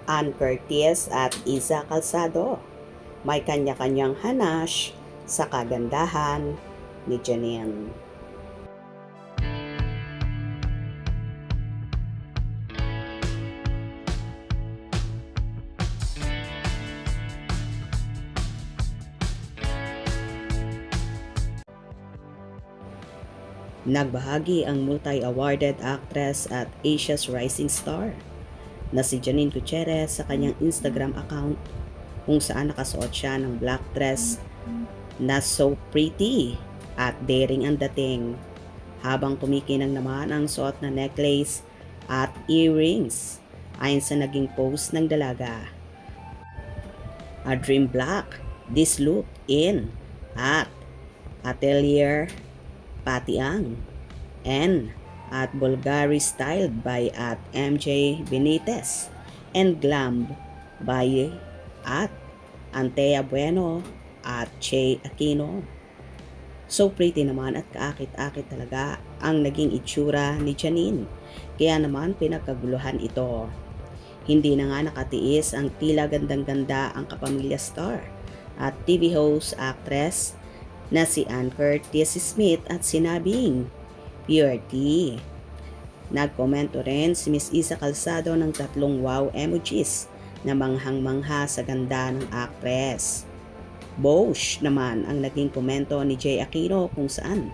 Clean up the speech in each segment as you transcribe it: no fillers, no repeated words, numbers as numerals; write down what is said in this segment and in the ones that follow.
Ann Curtis at Isa Calzado. May kanya-kanyang hanash sa kagandahan ni Janine. Nagbahagi ang multi-awarded actress at Asia's Rising Star na si Janine Gutierrez sa kanyang Instagram account kung saan nakasuot siya ng black dress na so pretty at daring ang dating, habang tumikinang naman ang suot na necklace at earrings ayon sa naging post ng dalaga. A dream black, this look in at Atelier Patiang and at Bulgari styled by at MJ Benitez and glammed by at Antea Bueno at Che Aquino. So pretty naman at kaakit-akit talaga ang naging itsura ni Janine, kaya naman pinagkaguluhan ito. Hindi na nga nakatiis ang tila gandang-ganda ang kapamilya star at TV host actress na si Ann Curtis Smith at sinabing, "Pure tea." Nagkomento rin si Miss Isa Calzado ng 3 wow emojis na manghang-mangha sa ganda ng actress. Bosh naman ang naging komento ni Jay Aquino kung saan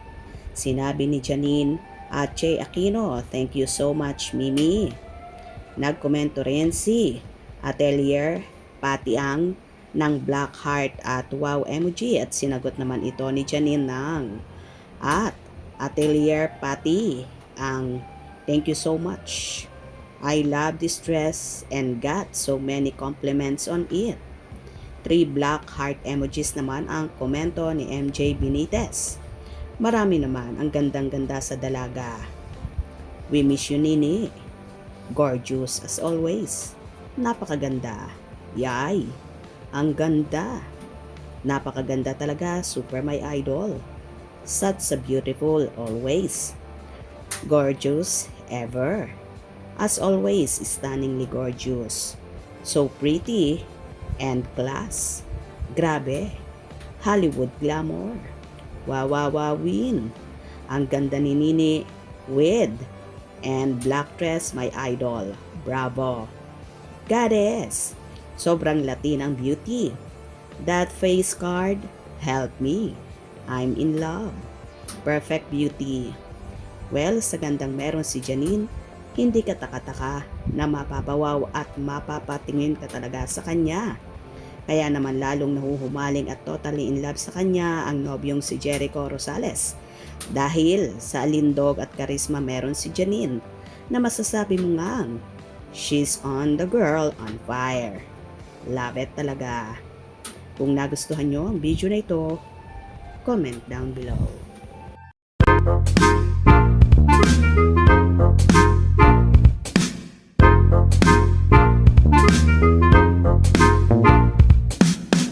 sinabi ni Janine at Jay Aquino, "Thank you so much, Mimi." Nagkomento rin si Atelier Patiang ng black heart at wow emoji at sinagot naman ito ni Janine ng at Atelier Pati ang "Thank you so much. I love this dress and got so many compliments on it." 3 black heart emojis naman ang komento ni MJ Benitez. Marami naman ang gandang-ganda sa dalaga. "We miss you, Nini. Gorgeous as always. Napakaganda. Yay. Ang ganda. Napakaganda talaga. Super my idol. Such a beautiful always. Gorgeous ever. As always, stunningly gorgeous. So pretty and class. Grabe. Hollywood glamour. Wawawawin. Ang ganda ni Nini with and black dress, my idol. Bravo. Goddess. Sobrang Latin ang beauty. That face card, help me. I'm in love. Perfect beauty. Well, sa gandang meron si Janine, hindi ka taka-taka na mapapawaw at mapapatingin ka talaga sa kanya. Kaya naman lalong nahuhumaling at totally in love sa kanya ang nobyong si Jericho Rosales. Dahil sa alindog at karisma meron si Janine na masasabi mo ngang, she's on the girl on fire. Love it talaga. Kung nagustuhan nyo ang video na ito, comment down below.